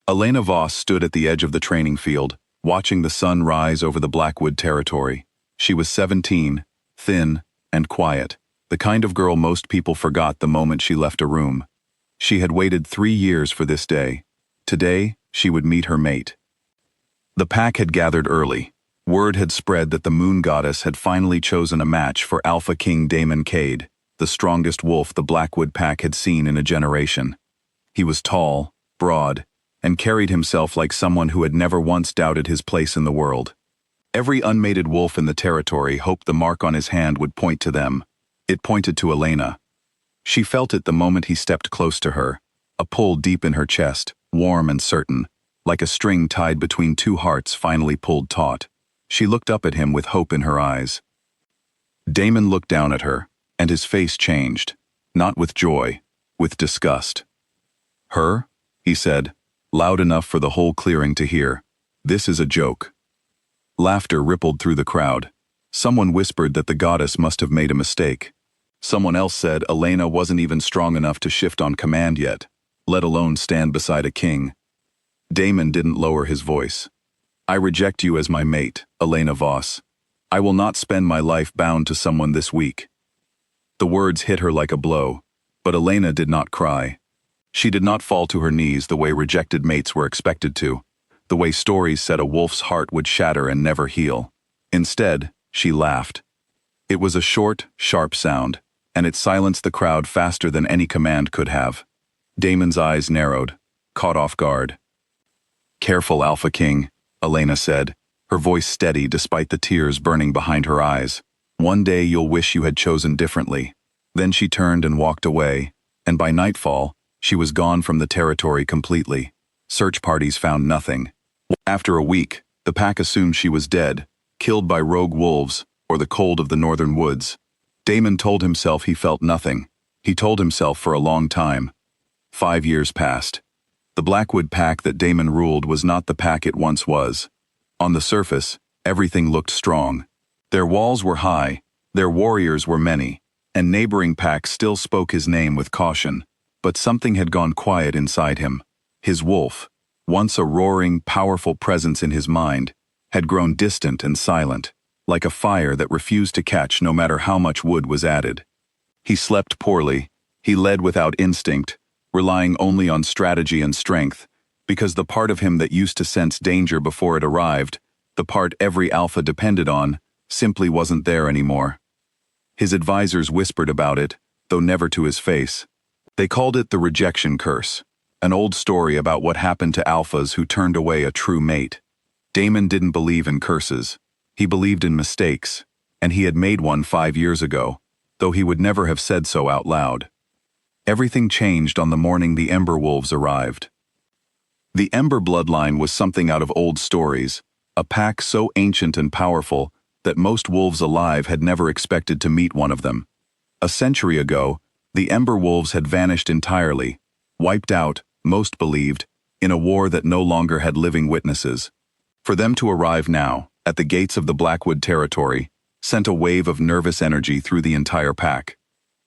Elena Voss stood at the edge of the training field, watching the sun rise over the Blackwood territory. She was 17, thin, and quiet, the kind of girl most people forgot the moment she left a room. She had waited 3 years for this day. Today, she would meet her mate. The pack had gathered early. Word had spread that the moon goddess had finally chosen a match for Alpha King Damon Kade, the strongest wolf the Blackwood pack had seen in a generation. He was tall, broad, and carried himself like someone who had never once doubted his place in the world. Every unmated wolf in the territory hoped the mark on his hand would point to them. It pointed to Elena. She felt it the moment he stepped close to her, a pull deep in her chest, warm and certain, like a string tied between two hearts finally pulled taut. She looked up at him with hope in her eyes. Damon looked down at her, and his face changed, not with joy, with disgust. "Her?" he said, loud enough for the whole clearing to hear. "This is a joke." Laughter rippled through the crowd. Someone whispered that the goddess must have made a mistake. Someone else said Elena wasn't even strong enough to shift on command yet, let alone stand beside a king. Damon didn't lower his voice. "I reject you as my mate, Elena Voss. I will not spend my life bound to someone this week." The words hit her like a blow, but Elena did not cry. She did not fall to her knees the way rejected mates were expected to, the way stories said a wolf's heart would shatter and never heal. Instead, she laughed. It was a short, sharp sound, and it silenced the crowd faster than any command could have. Damon's eyes narrowed, caught off guard. "Careful, Alpha King," Elena said, her voice steady despite the tears burning behind her eyes. "One day you'll wish you had chosen differently." Then she turned and walked away, and by nightfall, she was gone from the territory completely. Search parties found nothing. After a week, the pack assumed she was dead, killed by rogue wolves or the cold of the northern woods. Damon told himself he felt nothing. He told himself for a long time. 5 years passed. The Blackwood pack that Damon ruled was not the pack it once was. On the surface, everything looked strong. Their walls were high, their warriors were many, and neighboring packs still spoke his name with caution. But something had gone quiet inside him. His wolf, once a roaring, powerful presence in his mind, had grown distant and silent, like a fire that refused to catch no matter how much wood was added. He slept poorly, he led without instinct, relying only on strategy and strength, because the part of him that used to sense danger before it arrived, the part every alpha depended on, simply wasn't there anymore. His advisors whispered about it, though never to his face. They called it the rejection curse, an old story about what happened to alphas who turned away a true mate. Damon didn't believe in curses. He believed in mistakes, and he had made one 5 years ago, though he would never have said so out loud. Everything changed on the morning the Ember Wolves arrived. The Ember bloodline was something out of old stories, a pack so ancient and powerful that most wolves alive had never expected to meet one of them. A century ago, the Ember Wolves had vanished entirely, wiped out, most believed, in a war that no longer had living witnesses. For them to arrive now, at the gates of the Blackwood territory, sent a wave of nervous energy through the entire pack.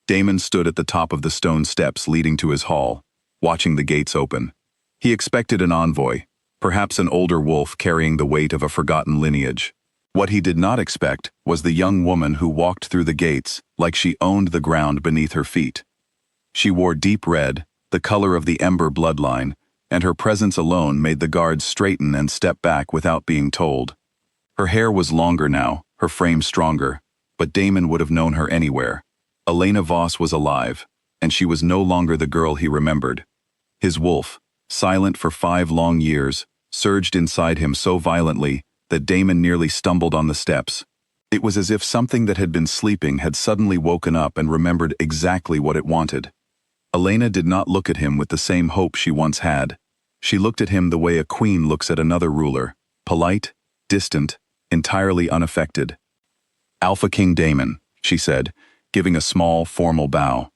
Damon stood at the top of the stone steps leading to his hall, watching the gates open. He expected an envoy, perhaps an older wolf carrying the weight of a forgotten lineage. What he did not expect was the young woman who walked through the gates like she owned the ground beneath her feet. She wore deep red, the color of the Ember bloodline, and her presence alone made the guards straighten and step back without being told. Her hair was longer now, her frame stronger, but Damon would have known her anywhere. Elena Voss was alive, and she was no longer the girl he remembered. His wolf, silent for 5 long years, surged inside him so violently that Damon nearly stumbled on the steps. It was as if something that had been sleeping had suddenly woken up and remembered exactly what it wanted. Elena did not look at him with the same hope she once had. She looked at him the way a queen looks at another ruler, polite, distant, entirely unaffected. "Alpha King Damon," she said, giving a small, formal bow.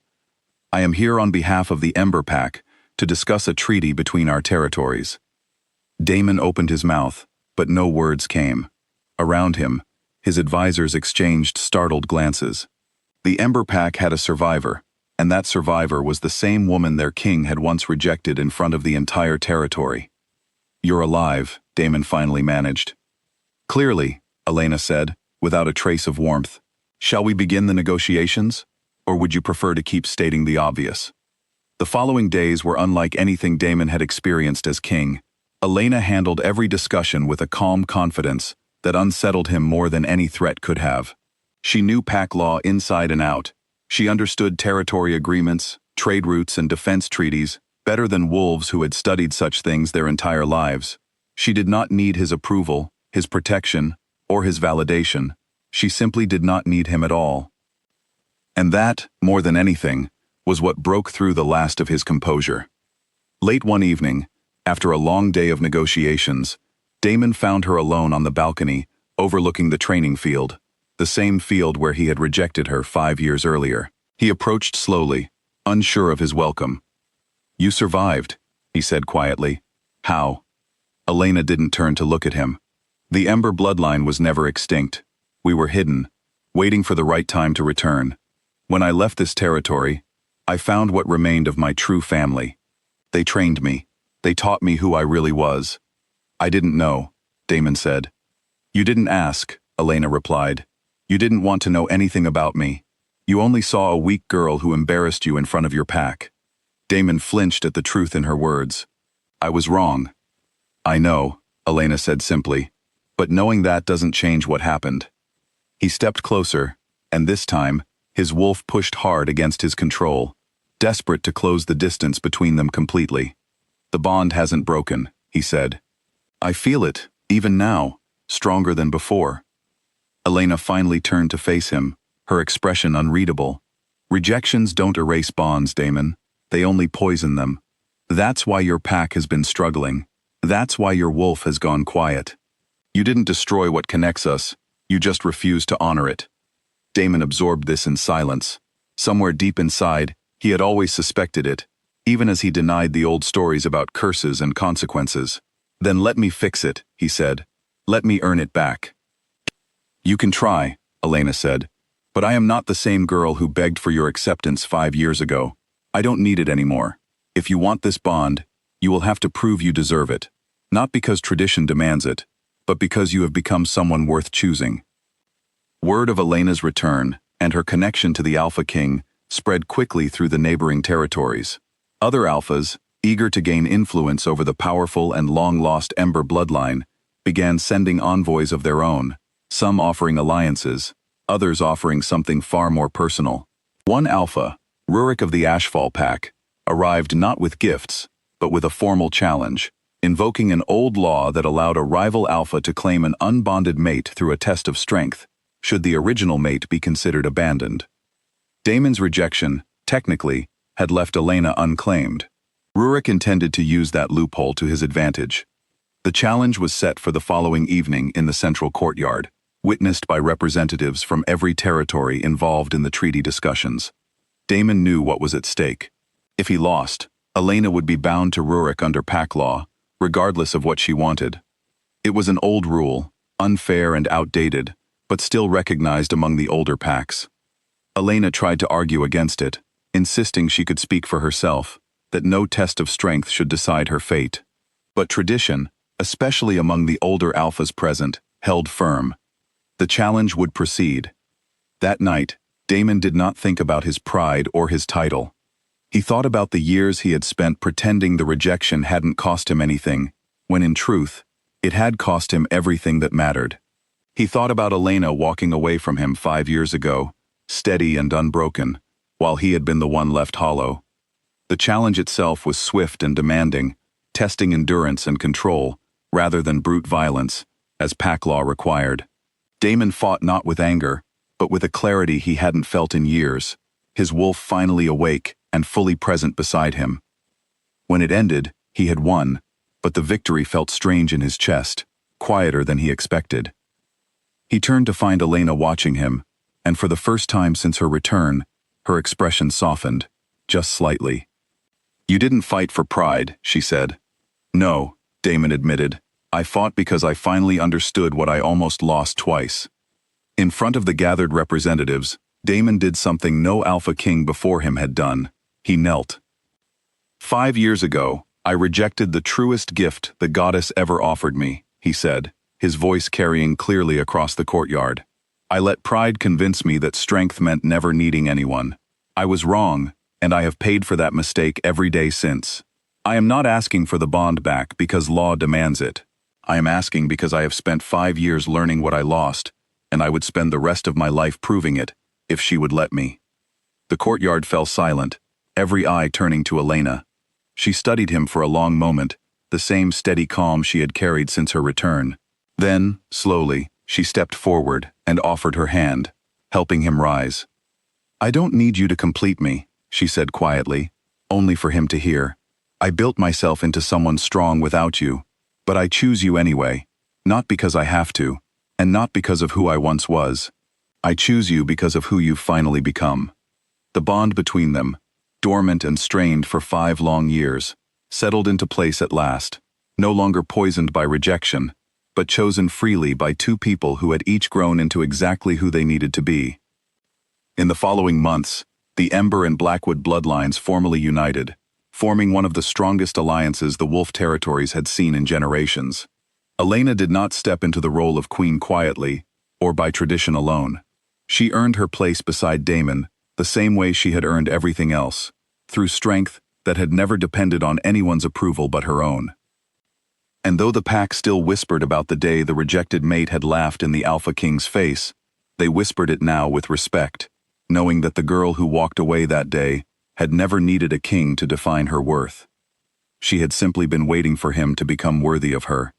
"I am here on behalf of the Ember Pack to discuss a treaty between our territories." Damon opened his mouth, but no words came. Around him, his advisors exchanged startled glances. The Ember Pack had a survivor, and that survivor was the same woman their king had once rejected in front of the entire territory. "You're alive," Damon finally managed. "Clearly," Elena said, without a trace of warmth. "Shall we begin the negotiations? Or would you prefer to keep stating the obvious?" The following days were unlike anything Damon had experienced as king. Elena handled every discussion with a calm confidence that unsettled him more than any threat could have. She knew pack law inside and out. She understood territory agreements, trade routes, and defense treaties better than wolves who had studied such things their entire lives. She did not need his approval, his protection, or his validation. She simply did not need him at all. And that, more than anything, was what broke through the last of his composure. Late one evening, after a long day of negotiations, Damon found her alone on the balcony, overlooking the training field, the same field where he had rejected her 5 years earlier. He approached slowly, unsure of his welcome. "You survived," he said quietly. "How?" Elena didn't turn to look at him. "The Ember bloodline was never extinct. We were hidden, waiting for the right time to return. When I left this territory, I found what remained of my true family. They trained me. They taught me who I really was." "I didn't know," Damon said. "You didn't ask," Elena replied. "You didn't want to know anything about me. You only saw a weak girl who embarrassed you in front of your pack." Damon flinched at the truth in her words. "I was wrong." "I know," Elena said simply, "but knowing that doesn't change what happened." He stepped closer, and this time, his wolf pushed hard against his control, desperate to close the distance between them completely. "The bond hasn't broken," he said. "I feel it, even now, stronger than before." Elena finally turned to face him, her expression unreadable. "Rejections don't erase bonds, Damon. They only poison them. That's why your pack has been struggling. That's why your wolf has gone quiet. You didn't destroy what connects us, you just refused to honor it." Damon absorbed this in silence. Somewhere deep inside, he had always suspected it, even as he denied the old stories about curses and consequences. "Then let me fix it," he said. "Let me earn it back." "You can try," Elena said, "but I am not the same girl who begged for your acceptance 5 years ago. I don't need it anymore. If you want this bond, you will have to prove you deserve it. Not because tradition demands it, but because you have become someone worth choosing." Word of Elena's return, and her connection to the Alpha King, spread quickly through the neighboring territories. Other alphas, eager to gain influence over the powerful and long-lost Ember bloodline, began sending envoys of their own, some offering alliances, others offering something far more personal. One alpha, Rurik of the Ashfall Pack, arrived not with gifts, but with a formal challenge, invoking an old law that allowed a rival alpha to claim an unbonded mate through a test of strength, should the original mate be considered abandoned. Damon's rejection, technically, had left Elena unclaimed. Rurik intended to use that loophole to his advantage. The challenge was set for the following evening in the central courtyard, witnessed by representatives from every territory involved in the treaty discussions. Damon knew what was at stake. If he lost, Elena would be bound to Rurik under pack law, regardless of what she wanted. It was an old rule, unfair and outdated, but still recognized among the older packs. Elena tried to argue against it, insisting she could speak for herself, that no test of strength should decide her fate. But tradition, especially among the older alphas present, held firm. The challenge would proceed. That night, Damon did not think about his pride or his title. He thought about the years he had spent pretending the rejection hadn't cost him anything, when in truth, it had cost him everything that mattered. He thought about Elena walking away from him 5 years ago, steady and unbroken, while he had been the one left hollow. The challenge itself was swift and demanding, testing endurance and control, rather than brute violence, as pack law required. Damon fought not with anger, but with a clarity he hadn't felt in years, his wolf finally awake and fully present beside him. When it ended, he had won, but the victory felt strange in his chest, quieter than he expected. He turned to find Elena watching him, and for the first time since her return, her expression softened, just slightly. "You didn't fight for pride," she said. "No," Damon admitted. "I fought because I finally understood what I almost lost twice." In front of the gathered representatives, Damon did something no Alpha King before him had done. He knelt. 5 years ago, I rejected the truest gift the goddess ever offered me, he said, his voice carrying clearly across the courtyard. I let pride convince me that strength meant never needing anyone. I was wrong, and I have paid for that mistake every day since. I am not asking for the bond back because law demands it. I am asking because I have spent 5 years learning what I lost, and I would spend the rest of my life proving it, if she would let me. The courtyard fell silent, every eye turning to Elena. She studied him for a long moment, the same steady calm she had carried since her return. Then, slowly, she stepped forward and offered her hand, helping him rise. I don't need you to complete me, she said quietly, only for him to hear. I built myself into someone strong without you, but I choose you anyway, not because I have to, and not because of who I once was. I choose you because of who you've finally become. The bond between them, dormant and strained for 5 long years, settled into place at last, no longer poisoned by rejection, but chosen freely by 2 people who had each grown into exactly who they needed to be. In the following months, the Ember and Blackwood bloodlines formally united, forming one of the strongest alliances the Wolf territories had seen in generations. Elena did not step into the role of queen quietly, or by tradition alone. She earned her place beside Damon, the same way she had earned everything else, through strength that had never depended on anyone's approval but her own. And though the pack still whispered about the day the rejected mate had laughed in the Alpha King's face, they whispered it now with respect, knowing that the girl who walked away that day had never needed a king to define her worth. She had simply been waiting for him to become worthy of her.